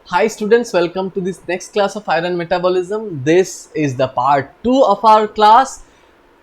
Hi students, welcome to this next class of iron metabolism. This is the part 2 of our class.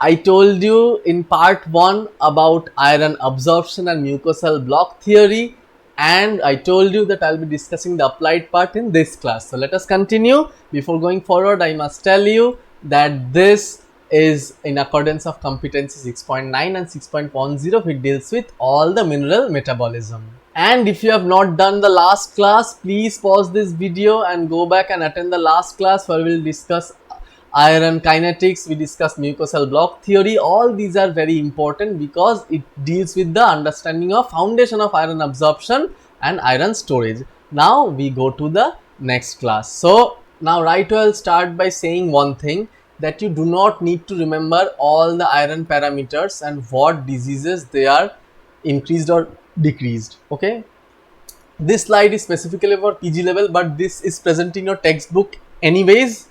I told you in part 1 about iron absorption and mucosal block theory, and I told you that I'll be discussing the applied part in this class. So let us continue. Before going forward, I must tell you that this is in accordance of competency 6.9 and 6.10, which deals with all the mineral metabolism. And if you have not done the last class, please pause this video and go back and attend the last class where we will discuss iron kinetics, we discuss mucosal block theory. All these are very important because it deals with the understanding of foundation of iron absorption and iron storage. Now we go to the next class. So now right away I'll start by saying one thing, that you do not need to remember all the iron parameters and what diseases they are increased or decreased. Okay, this slide is specifically for PG level, but this is present in your textbook anyways,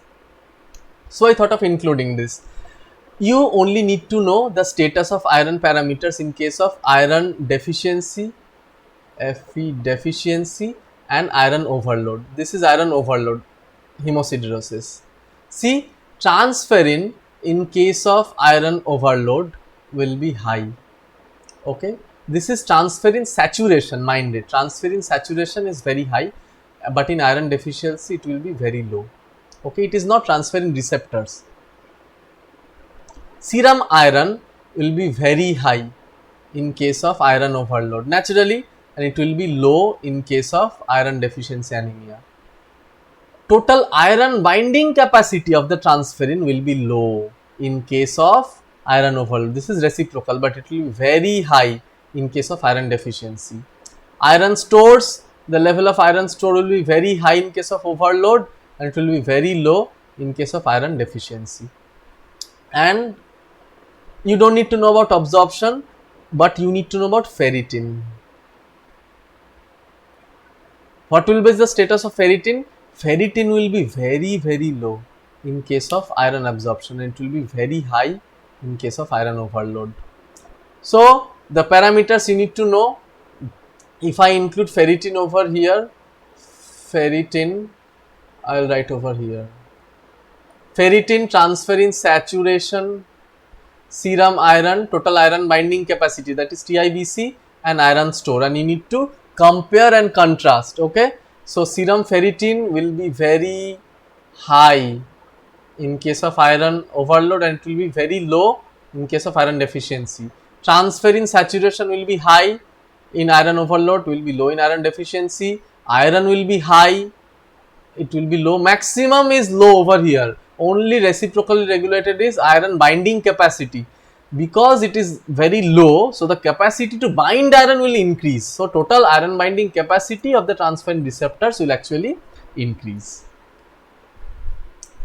so I thought of including this. You only need to know the status of iron parameters in case of iron deficiency, Fe deficiency, and iron overload. This is iron overload, hemosiderosis. See, transferrin in case of iron overload will be high. Okay, this is transferrin saturation, mind it, transferrin saturation is very high, but in iron deficiency it will be very low. Okay, it is not transferrin receptors. Serum iron will be very high in case of iron overload naturally, and it will be low in case of iron deficiency anemia. Total iron binding capacity of the transferrin will be low in case of iron overload. This is reciprocal, but it will be very high in case of iron deficiency. Iron stores, the level of iron store will be very high in case of overload, and it will be very low in case of iron deficiency. And you don't need to know about absorption, but you need to know about ferritin. What will be the status of ferritin? Ferritin will be very low in case of iron absorption, and it will be very high in case of iron overload. So the parameters you need to know, if I include ferritin over here, ferritin I will write over here, ferritin, transferrin saturation, serum iron, total iron binding capacity, that is TIBC, and iron store, and you need to compare and contrast. Okay, so serum ferritin will be very high in case of iron overload, and it will be very low in case of iron deficiency. Transferrin saturation will be high in iron overload, will be low in iron deficiency. Iron will be high, it will be low. Maximum is low over here. Only reciprocally regulated is iron binding capacity. Because it is very low, so the capacity to bind iron will increase. So total iron binding capacity of the transferrin receptors will actually increase.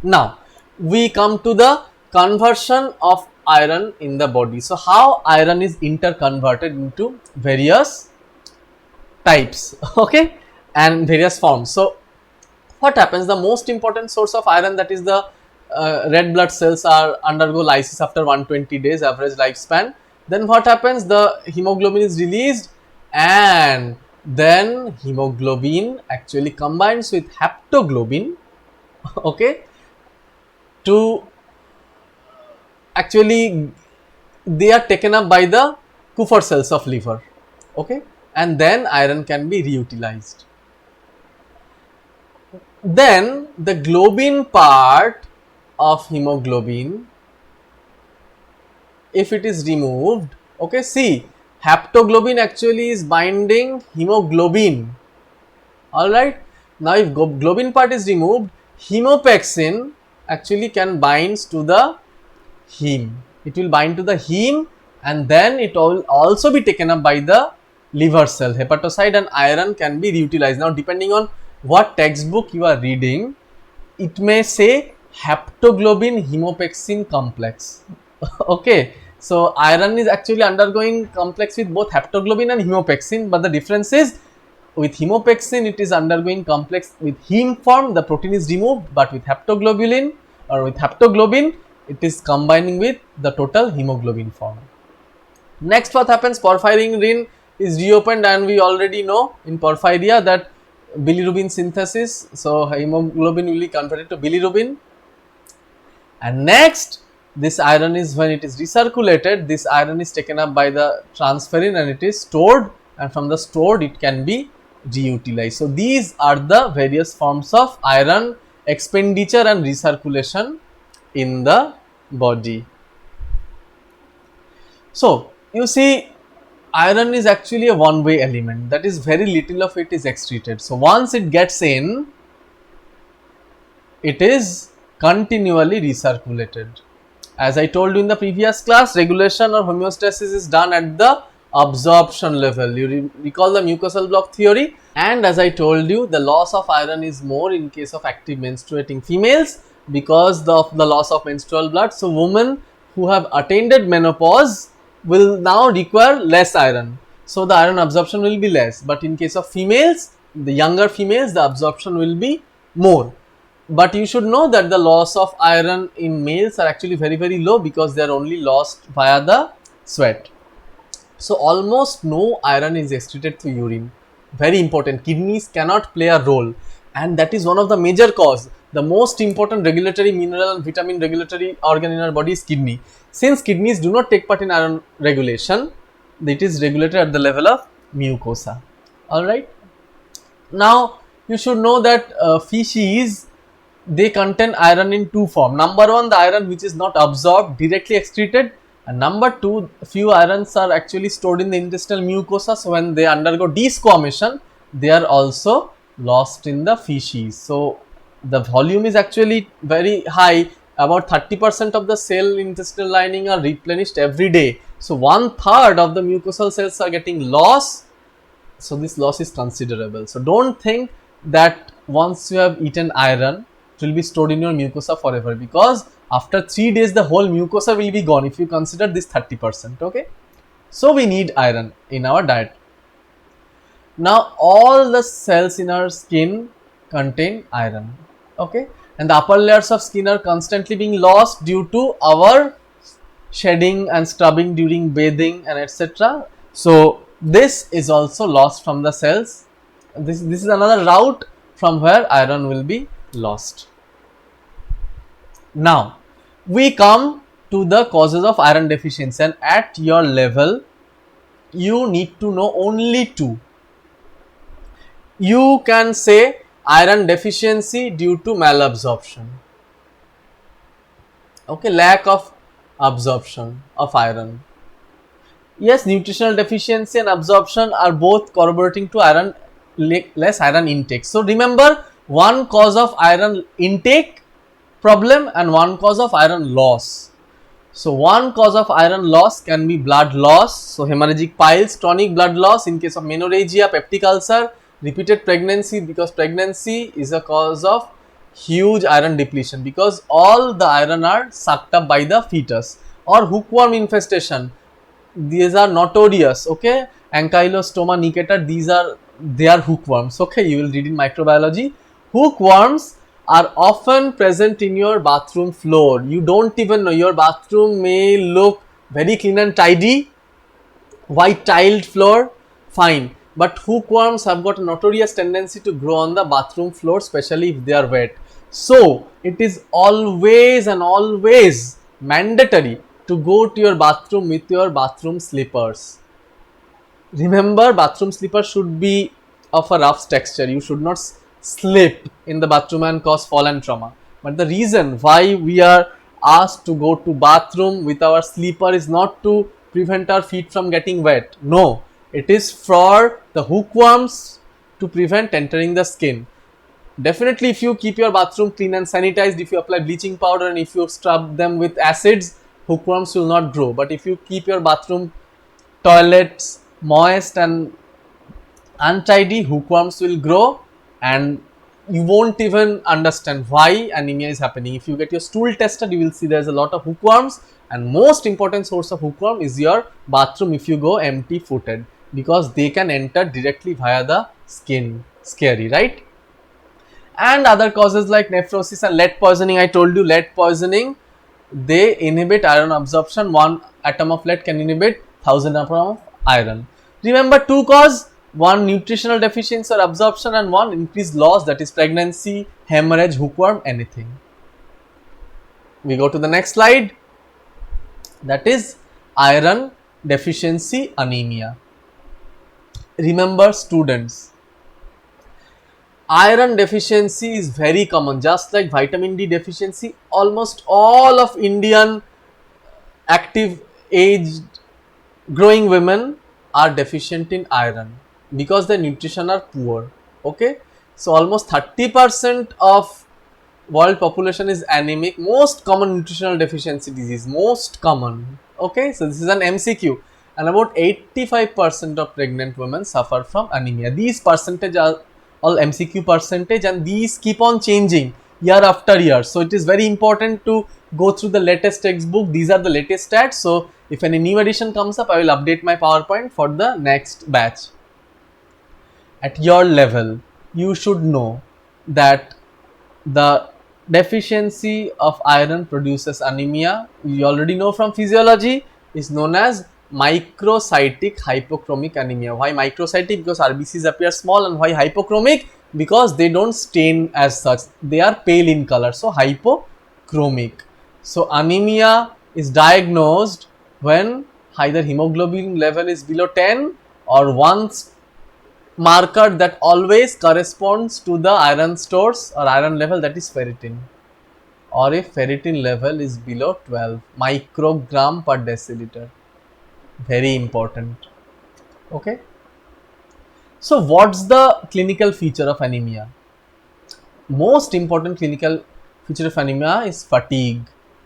Now we come to the conversion of iron in the body. So how iron is interconverted into various types, okay, and various forms. So what happens, the most important source of iron, that is the red blood cells, are undergo lysis after 120 days average lifespan. Then what happens, the hemoglobin is released, and then hemoglobin actually combines with haptoglobin, okay, to actually they are taken up by the Kupffer cells of liver, okay, and then iron can be reutilized. Then the globin part of hemoglobin, if it is removed, okay, see, haptoglobin actually is binding hemoglobin. All right, now if globin part is removed, hemopexin actually can bind to the heme. It will bind to the heme, and then it will also be taken up by the liver cell, hepatocyte, and iron can be reutilized. Now depending on what textbook you are reading, it may say haptoglobin hemopexin complex. Okay, so iron is actually undergoing complex with both haptoglobin and hemopexin, but the difference is with hemopexin it is undergoing complex with heme form, the protein is removed, but with haptoglobin it is combining with the total hemoglobin form. Next, what happens, porphyrin ring is reopened, and we already know in porphyria that bilirubin synthesis. So hemoglobin will be converted to bilirubin. And next, this iron is, when it is recirculated, this iron is taken up by the transferrin and it is stored, and from the stored it can be reutilized. So these are the various forms of iron expenditure and recirculation in the body. So you see, iron is actually a one-way element, that is very little of it is excreted. So once it gets in, it is continually recirculated. As I told you in the previous class, regulation or homeostasis is done at the absorption level. You recall the mucosal block theory, and as I told you, the loss of iron is more in case of active menstruating females because of the loss of menstrual blood. So women who have attained menopause will now require less iron, so the iron absorption will be less. But in case of females, the younger females, the absorption will be more. But you should know that the loss of iron in males are actually very low because they are only lost via the sweat. So almost no iron is excreted through urine. Very important. Kidneys cannot play a role, and that is one of the major cause. The most important regulatory mineral and vitamin regulatory organ in our body is kidney. Since kidneys do not take part in iron regulation, it is regulated at the level of mucosa. Alright. Now you should know that feces, they contain iron in two forms. Number one, the iron which is not absorbed, directly excreted, and number two, few irons are actually stored in the intestinal mucosa. So when they undergo desquamation, they are also lost in the feces. So the volume is actually very high. About 30% of the cell intestinal lining are replenished every day. So 1/3 of the mucosal cells are getting lost. So this loss is considerable. So don't think that once you have eaten iron, it will be stored in your mucosa forever, because after 3 days the whole mucosa will be gone if you consider this 30%. Okay, so we need iron in our diet. Now all the cells in our skin contain iron. Okay, and the upper layers of skin are constantly being lost due to our shedding and scrubbing during bathing and etc. So this is also lost from the cells. This is another route from where iron will be lost. Now we come to the causes of iron deficiency, and at your level you need to know only two. You can say iron deficiency due to malabsorption. Okay, lack of absorption of iron. Yes, nutritional deficiency and absorption are both corroborating to iron, less iron intake. So remember, one cause of iron intake problem and one cause of iron loss. So one cause of iron loss can be blood loss, so hemorrhagic piles, chronic blood loss in case of menorrhagia, peptic ulcer, repeated pregnancy, because pregnancy is a cause of huge iron depletion because all the iron are sucked up by the fetus. Or hookworm infestation, these are notorious. Okay, Ankylostoma nicator, they are hookworms. Okay, you will read in microbiology. Hookworms are often present in your bathroom floor. You don't even know. Your bathroom may look very clean and tidy, white tiled floor, fine, but hookworms have got a notorious tendency to grow on the bathroom floor, especially if they are wet. So it is always and always mandatory to go to your bathroom with your bathroom slippers. Remember, bathroom slippers should be of a rough texture. You should not slip in the bathroom and cause fall and trauma. But the reason why we are asked to go to bathroom with our slipper is not to prevent our feet from getting wet. No, it is for the hookworms to prevent entering the skin. Definitely, if you keep your bathroom clean and sanitized, if you apply bleaching powder and if you scrub them with acids, hookworms will not grow. But if you keep your bathroom toilets moist and untidy, hookworms will grow, and you won't even understand why anemia is happening. If you get your stool tested, you will see there's a lot of hookworms, and most important source of hookworm is your bathroom if you go empty footed, because they can enter directly via the skin. Scary, right? And other causes like nephrosis and lead poisoning. I told you, lead poisoning, they inhibit iron absorption. 1 atom of lead can inhibit 1000 atom of iron. Remember, two cause, one nutritional deficiency or absorption, and one increased loss, that is pregnancy, hemorrhage, hookworm, anything. We go to the next slide, that is iron deficiency anemia. Remember students, iron deficiency is very common, just like vitamin D deficiency. Almost all of Indian active aged growing women are deficient in iron because their nutrition are poor. Okay, so almost 30% of world population is anemic. Most common nutritional deficiency disease, most common. Okay, so this is an MCQ, and about 85% of pregnant women suffer from anemia. These percentage are all MCQ percentage, and these keep on changing year after year. So it is very important to go through the latest textbook. These are the latest stats. So if any new edition comes up, I will update my PowerPoint for the next batch. At your level, you should know that the deficiency of iron produces anemia. You already know from physiology, is known as microcytic hypochromic anemia. Why microcytic? Because RBCs appear small. And why hypochromic? Because they don't stain as such, they are pale in color, so hypochromic. So anemia is diagnosed when either hemoglobin level is below 10 or one marker that always corresponds to the iron stores or iron level, that is ferritin, or if ferritin level is below 12 microgram per deciliter. Very important. Okay, so what's the clinical feature of anemia? Most important clinical feature of anemia is fatigue,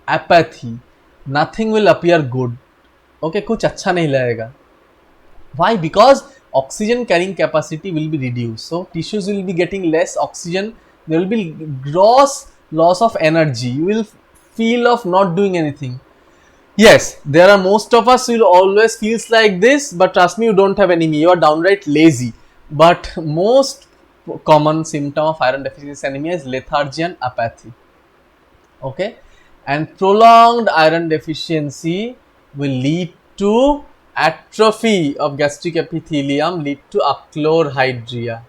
apathy, nothing will appear good. Okay, कुछ अच्छा नहीं लगेगा. Why? Because oxygen carrying capacity will be reduced, so tissues will be getting less oxygen. There will be gross loss of energy. You will feel of not doing anything. Yes, there are most of us will always feels like this, but trust me, you don't have anemia, you are downright lazy. But most common symptom of iron deficiency anemia is lethargy and apathy. Okay, and prolonged iron deficiency will lead to atrophy of gastric epithelium, lead to achlorhydria,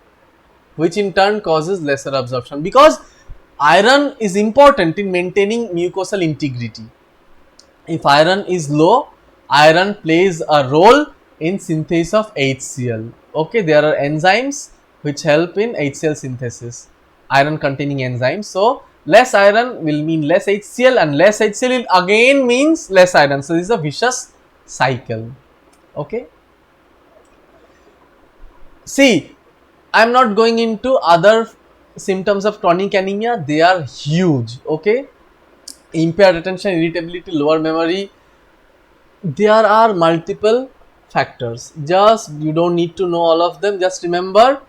which in turn causes lesser absorption, because iron is important in maintaining mucosal integrity. If iron is low, iron plays a role in synthesis of HCl. Okay, there are enzymes which help in HCl synthesis, iron containing enzymes. So less iron will mean less HCl, and less HCl will again means less iron. So this is a vicious cycle. Okay, see, I am not going into other symptoms of chronic anemia, they are huge. Okay, impaired attention, irritability, lower memory, there are multiple factors. Just you don't need to know all of them, just remember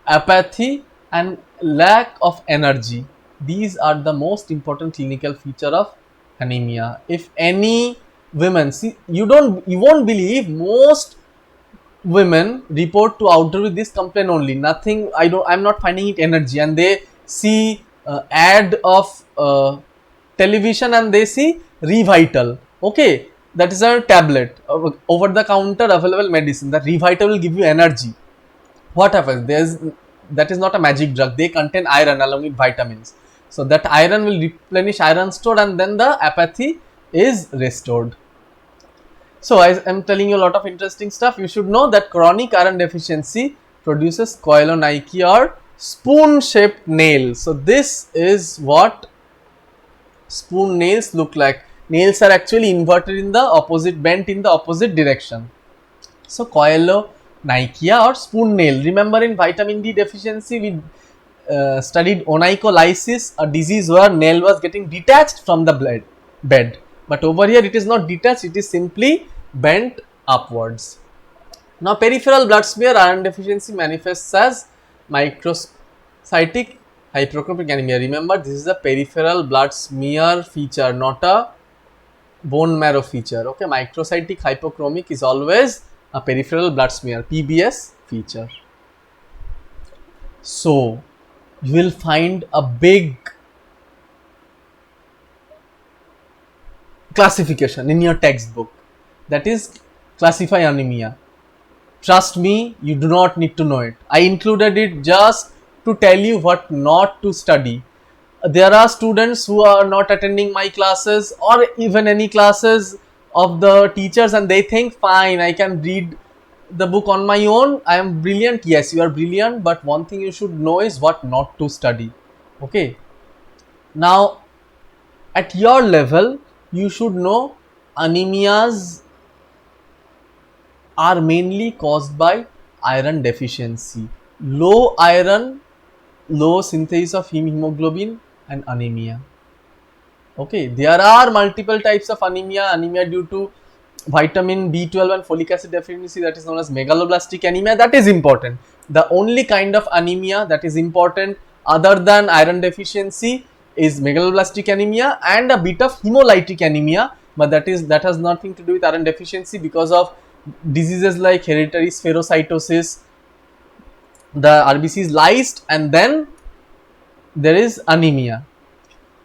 apathy and lack of energy. These are the most important clinical feature of anemia. If any women, see, you won't believe, most women report to outdoor with this complaint only, nothing, I'm not finding it energy, and they see ad of television and they see Revital. Okay, that is a tablet, over the counter available medicine. That Revital will give you energy. What happens? That is not a magic drug, they contain iron along with vitamins, so that iron will replenish iron store, and then the apathy is restored. So I am telling you a lot of interesting stuff. You should know that chronic iron deficiency produces koilonychia or spoon shaped nail. So this is what spoon nails look like. Nails are actually inverted in the opposite, bent in the opposite direction. So koilonychia or spoon nail. Remember in vitamin D deficiency we studied onycholysis, a disease where nail was getting detached from the bed. But over here it is not detached, it is simply bent upwards. Now peripheral blood smear iron deficiency manifests as microcytic hypochromic anemia. Remember, this is a peripheral blood smear feature, not a bone marrow feature. Okay, microcytic hypochromic is always a peripheral blood smear, PBS feature. So you will find a big classification in your textbook, that is classify anemia. Trust me, you do not need to know it. I included it just to tell you what not to study. There are students who are not attending my classes or even any classes of the teachers, and they think, fine, I can read the book on my own, I am brilliant. Yes, you are brilliant, but one thing you should know is what not to study. Okay, now at your level you should know anemias are mainly caused by iron deficiency, low iron, low synthesis of hemoglobin, and anemia. Okay, there are multiple types of anemia. Anemia due to vitamin B12 and folic acid deficiency, that is known as megaloblastic anemia. That is important. The only kind of anemia that is important other than iron deficiency is megaloblastic anemia and a bit of hemolytic anemia, but that has nothing to do with iron deficiency because of diseases like hereditary spherocytosis. The RBC is lysed and then there is anemia.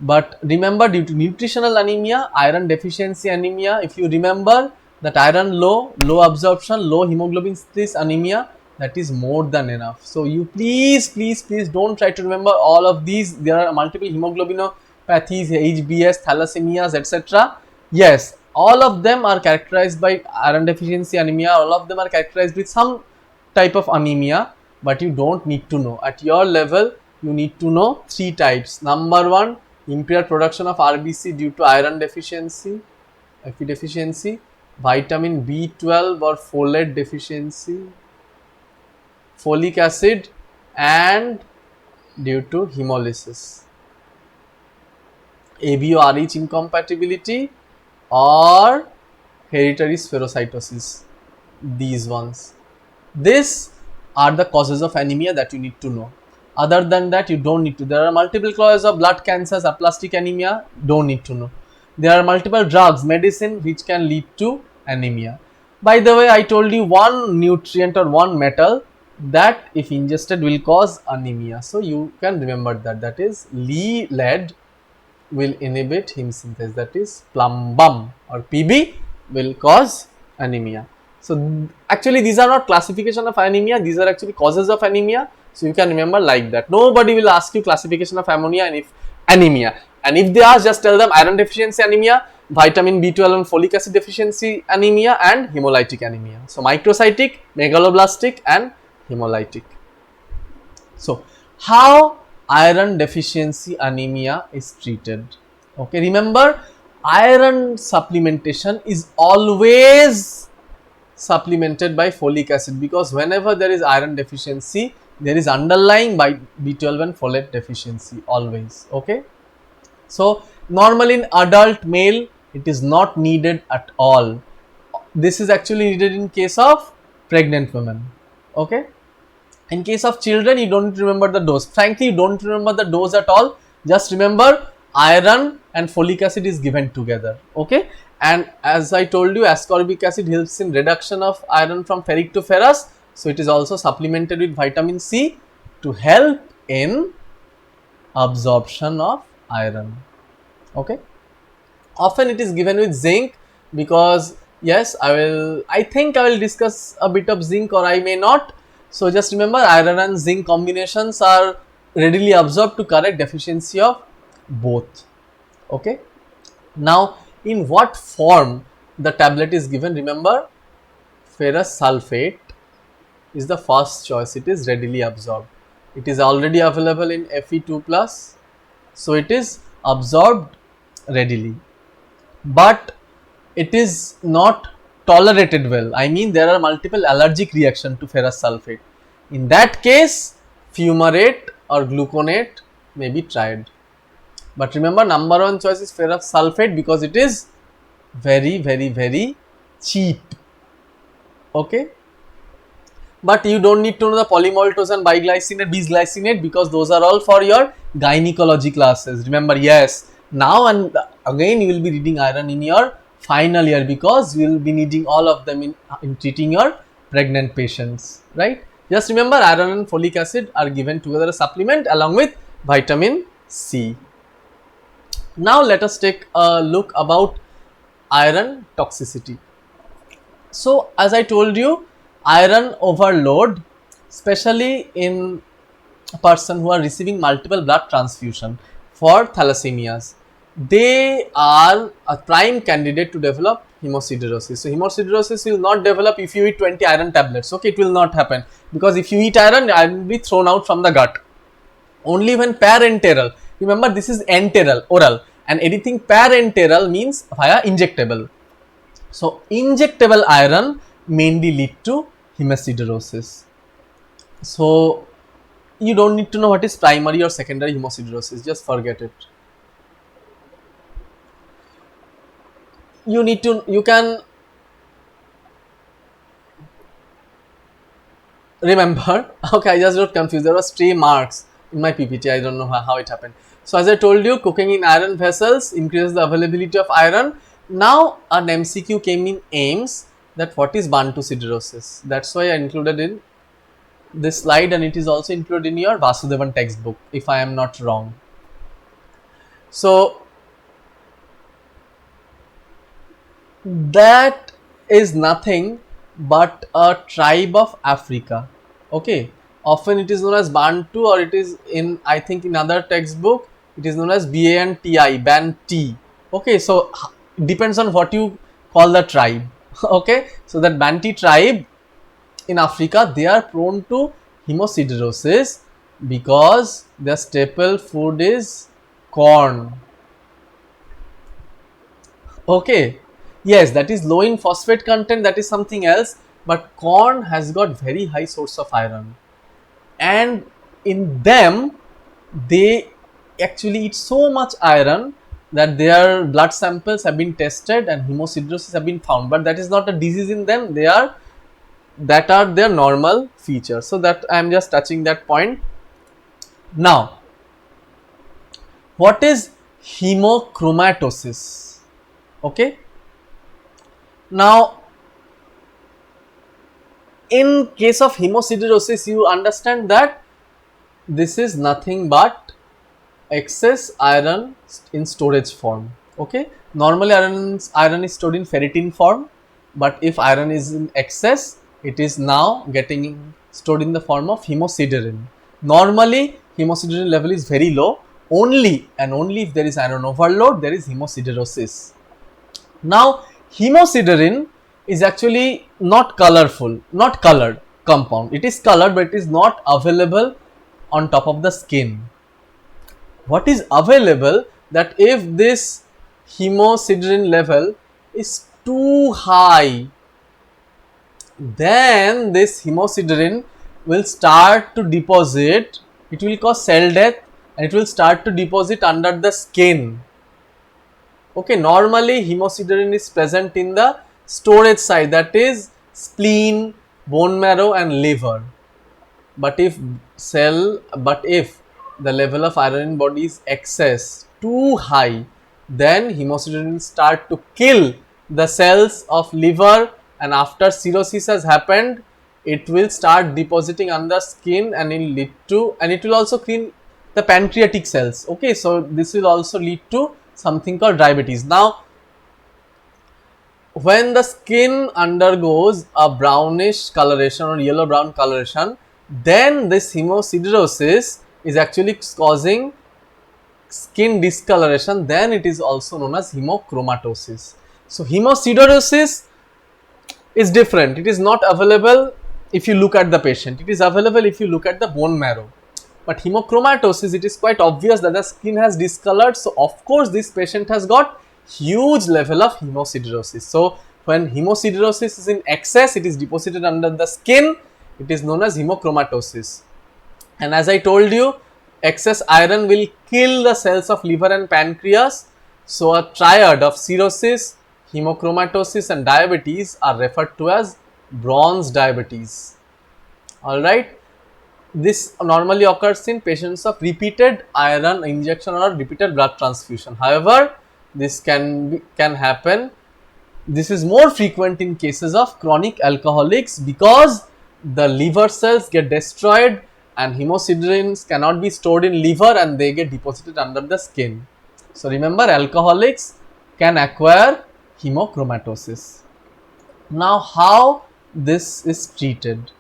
But remember, due to nutritional anemia, iron deficiency anemia, if you remember that iron low absorption, low hemoglobin synthesis anemia, that is more than enough. So you please don't try to remember all of these. There are multiple hemoglobinopathies, HBS, thalassemias, etc. Yes, all of them are characterized by iron deficiency anemia. All of them are characterized with some type of anemia, but you don't need to know. At your level, you need to know 3 types. Number 1, impaired production of RBC due to iron deficiency, Fe deficiency, vitamin B12 or folate deficiency, folic acid, and due to hemolysis, ABO-RH incompatibility or hereditary spherocytosis. These ones. These are the causes of anemia that you need to know. Other than that, you don't need to. There are multiple causes of blood cancers, aplastic anemia, don't need to know. There are multiple drugs, medicine which can lead to anemia. By the way, I told you one nutrient or one metal that if ingested will cause anemia. So you can remember that, that is lead will inhibit heme synthase, that is plumbum or Pb will cause anemia. So actually these are not classification of anemia, these are actually causes of anemia. So you can remember like that. Nobody will ask you classification of ammonia and if anemia. And if they ask, just tell them iron deficiency anemia, vitamin B12 and folic acid deficiency anemia, and hemolytic anemia. So microcytic, megaloblastic, and hemolytic. So how iron deficiency anemia is treated? Okay, remember iron supplementation is always supplemented by folic acid, because whenever there is iron deficiency, there is underlying by B12 and folate deficiency always. Okay, so normally in adult male it is not needed at all. This is actually needed in case of pregnant women. Okay, in case of children you don't remember the dose. Frankly, you don't remember the dose at all. Just remember iron and folic acid is given together. Okay, and as I told you, ascorbic acid helps in reduction of iron from ferric to ferrous. So it is also supplemented with vitamin C to help in absorption of iron. Okay, often it is given with zinc, because yes, I think I will discuss a bit of zinc, or I may not. So just remember, iron and zinc combinations are readily absorbed to correct deficiency of both. Okay, now in what form the tablet is given? Remember, ferrous sulfate is the first choice. It is readily absorbed. It is already available in Fe2+, so it is absorbed readily, but it is not tolerated well. I mean, there are multiple allergic reaction to ferrous sulfate. In that case, fumarate or gluconate may be tried. But remember, number 1 choice is ferrous sulfate, because it is very cheap. Okay, but you don't need to know the polymaltose and biglycinate, bisglycinate, because those are all for your gynecology classes. Remember, yes, now and again you will be reading iron in your final year, because you will be needing all of them in treating your pregnant patients, right? Just remember, iron and folic acid are given together as supplement along with vitamin C. Now let us take a look about iron toxicity. So as I told you, iron overload, especially in a person who are receiving multiple blood transfusion for thalassemias, they are a prime candidate to develop hemosiderosis. So hemosiderosis will not develop if you eat 20 iron tablets. Okay, it will not happen, because if you eat iron will be thrown out from the gut. Only when parenteral, remember this is enteral, oral, and anything parenteral means via injectable. So injectable iron mainly lead to hemosiderosis. So you don't need to know what is primary or secondary hemosiderosis, just forget it. You can remember, okay, I just got confused, there was 3 marks in my PPT, I don't know how it happened. So as I told you, cooking in iron vessels increases the availability of iron. Now an MCQ came in AIIMS, that what is Bantu siderosis, that's why I included in this slide, and it is also included in your Vasudevan textbook if I am not wrong. So that is nothing but a tribe of Africa. Okay, often it is known as Bantu, or it is in, I think in other textbook it is known as BANTI, Banti. Okay, so depends on what you call the tribe. Okay, so that Banti tribe in Africa, they are prone to hemosiderosis because their staple food is corn. Okay, yes, that is low in phosphate content, that is something else, but corn has got very high source of iron, and in them they actually eat so much iron that their blood samples have been tested and hemosiderosis have been found, but that is not a disease in them, that are their normal features. So that I am just touching that point. Now, what is hemochromatosis? Okay, now in case of hemosiderosis, you understand that this is nothing but excess iron in storage form. Okay, normally iron is stored in ferritin form, but if iron is in excess, it is now getting stored in the form of hemosiderin. Normally hemosiderin level is very low, only and only if there is iron overload, there is hemosiderosis. Now hemosiderin is actually not colorful, not colored compound. It is colored, but it is not available on top of the skin. What is available, that if this hemosiderin level is too high, then this hemosiderin will start to deposit, it will cause cell death, and it will start to deposit under the skin. Okay, normally hemosiderin is present in the storage site, that is spleen, bone marrow and liver. But if the level of iron in body is excess, too high, then hemosiderin will start to kill the cells of liver, and after cirrhosis has happened, it will start depositing on the skin, and it will also kill the pancreatic cells. Okay, so this will also lead to something called diabetes. Now, when the skin undergoes a brownish coloration or yellow brown coloration, then this hemosiderosis is actually causing skin discoloration, then it is also known as hemochromatosis. So hemosiderosis is different, it is not available if you look at the patient, it is available if you look at the bone marrow. But hemochromatosis, it is quite obvious that the skin has discolored, so of course this patient has got huge level of hemosiderosis. So when hemosiderosis is in excess, it is deposited under the skin, it is known as hemochromatosis. And as I told you, excess iron will kill the cells of liver and pancreas. So a triad of cirrhosis, hemochromatosis and diabetes are referred to as bronze diabetes. Alright, this normally occurs in patients of repeated iron injection or repeated blood transfusion. However, this can happen, this is more frequent in cases of chronic alcoholics, because the liver cells get destroyed and hemosiderins cannot be stored in liver and they get deposited under the skin. So remember, alcoholics can acquire hemochromatosis. Now, how this is treated.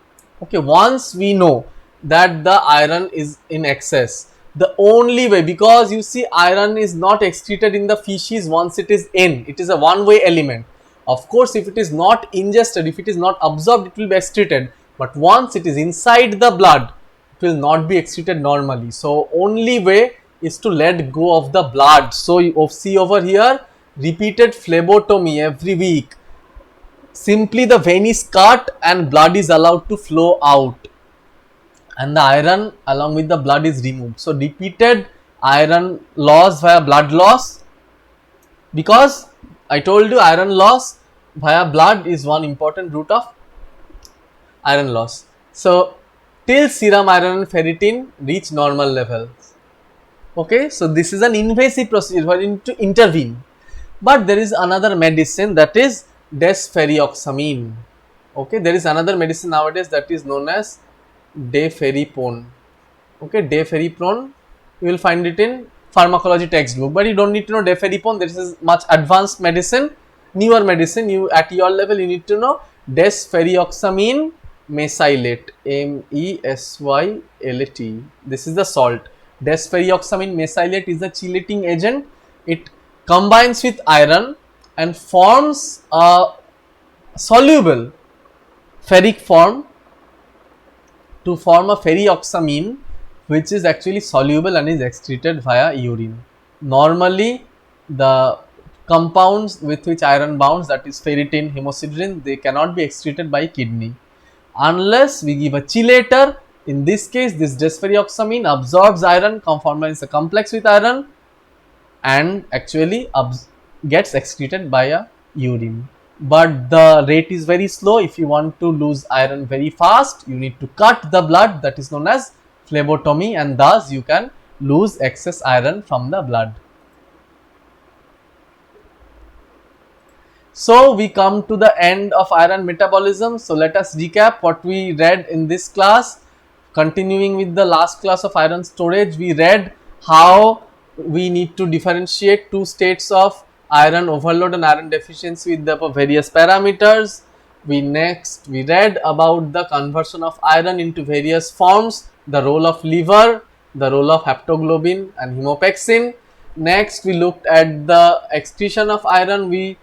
Okay, once we know that the iron is in excess, the only way, because you see iron is not excreted in the feces once it is in, it is a one way element. Of course, if it is not ingested, if it is not absorbed, it will be excreted, but once it is inside the blood, it will not be excreted normally. So only way is to let go of the blood. So you see over here, repeated phlebotomy every week. Simply the vein is cut and blood is allowed to flow out, and the iron along with the blood is removed. So repeated iron loss via blood loss, because I told you iron loss via blood is one important route of iron loss. So till serum iron and ferritin reach normal levels. Okay, so this is an invasive procedure where you need to intervene. But there is another medicine, that is desferrioxamine. Okay, there is another medicine nowadays that is known as deferriprone. Okay, deferriprone, you will find it in pharmacology textbook, but you don't need to know deferriprone. This is much advanced medicine, newer medicine. You at your level you need to know desferrioxamine mesylate, MESYLATE. This is the salt. Desferrioxamine mesylate is a chelating agent. It combines with iron and forms a soluble ferric form to form a ferrioxamine, which is actually soluble and is excreted via urine. Normally, the compounds with which iron bonds, that is ferritin, hemosiderin, they cannot be excreted by kidney unless we give a chelator. In this case, this desferrioxamine absorbs iron, forms a complex with iron, and actually gets excreted by a urine. But the rate is very slow. If you want to lose iron very fast, you need to cut the blood, that is known as phlebotomy, and thus you can lose excess iron from the blood. So we come to the end of iron metabolism. So let us recap what we read in this class. Continuing with the last class of iron storage, we read how we need to differentiate two states of iron overload and iron deficiency with the various parameters. We read about the conversion of iron into various forms, the role of liver, the role of haptoglobin and hemopexin. Next, we looked at the excretion of iron. We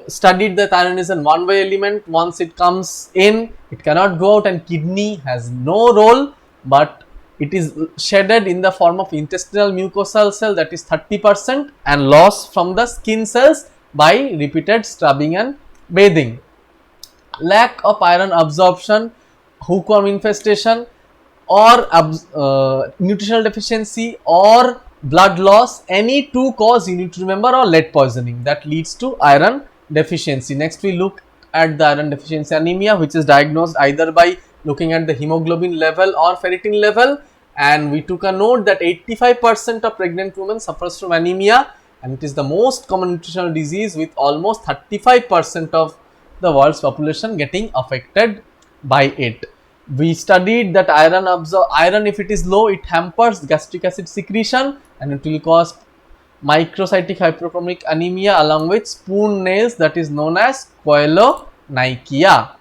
studied that iron is a one way element. Once it comes in, it cannot go out, and kidney has no role, but it is shedded in the form of intestinal mucosal cell, that is 30%, and loss from the skin cells by repeated scrubbing and bathing. Lack of iron absorption, hookworm infestation, or nutritional deficiency, or blood loss, any two cause you need to remember, or lead poisoning that leads to iron deficiency. Next, we look at the iron deficiency anemia, which is diagnosed either by looking at the hemoglobin level or ferritin level, and we took a note that 85% of pregnant women suffers from anemia, and it is the most common nutritional disease, with almost 35% of the world's population getting affected by it. We studied that iron, if it is low, it hampers gastric acid secretion and it will cause microcytic hyperchromic anemia along with spoon nails, that is known as koilonychia.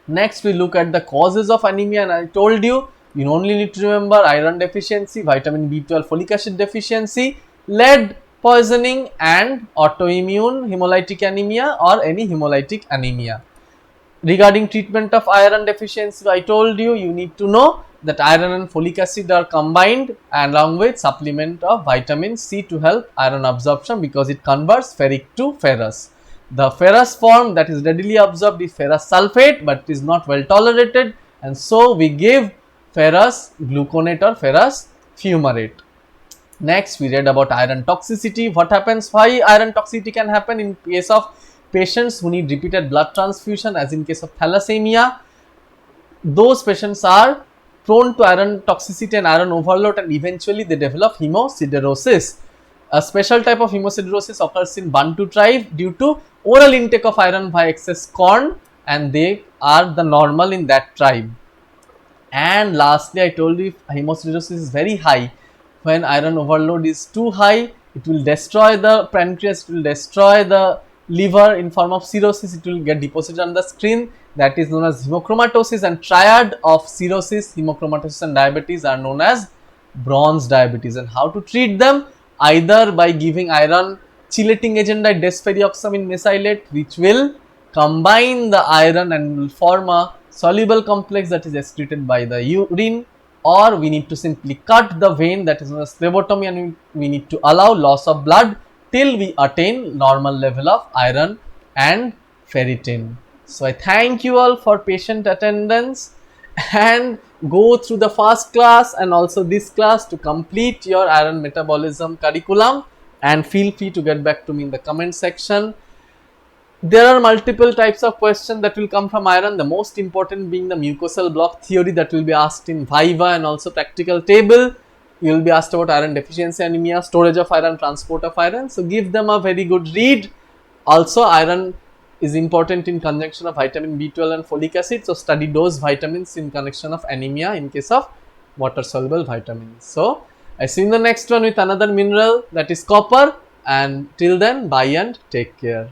Next, we look at the causes of anemia, and I told you, you only need to remember iron deficiency, vitamin B12, folic acid deficiency, lead poisoning, and autoimmune hemolytic anemia or any hemolytic anemia. Regarding treatment of iron deficiency, I told you, you need to know that iron and folic acid are combined along with supplement of vitamin C to help iron absorption, because it converts ferric to ferrous. The ferrous form that is readily absorbed is ferrous sulfate, but it is not well tolerated, and so we give ferrous gluconate or ferrous fumarate. Next, we read about iron toxicity. What happens, why iron toxicity can happen in case of patients who need repeated blood transfusion, as in case of thalassemia. Those patients are prone to iron toxicity and iron overload, and eventually they develop hemosiderosis. A special type of hemosiderosis occurs in Bantu tribe due to oral intake of iron by excess corn, and they are the normal in that tribe. And lastly, I told you, if hemosiderosis is very high, when iron overload is too high, it will destroy the pancreas, it will destroy the liver in form of cirrhosis, it will get deposited on the screen. That is known as hemochromatosis, and triad of cirrhosis, hemochromatosis and diabetes are known as bronze diabetes. And how to treat them? Either by giving iron chelating agent like desferrioxamine mesylate, which will combine the iron and will form a soluble complex that is excreted by the urine, or we need to simply cut the vein, that is known as phlebotomy, and we need to allow loss of blood till we attain normal level of iron and ferritin. So I thank you all for patient attendance, and go through the first class and also this class to complete your iron metabolism curriculum, and feel free to get back to me in the comment section. There are multiple types of questions that will come from iron, the most important being the mucosal block theory that will be asked in Viva and also practical table. You will be asked about iron deficiency anemia, storage of iron, transport of iron. So give them a very good read. Also, iron is important in conjunction of vitamin B12 and folic acid. So study those vitamins in connection of anemia in case of water soluble vitamins. So I see you in the next one with another mineral, that is copper, and till then, bye and take care.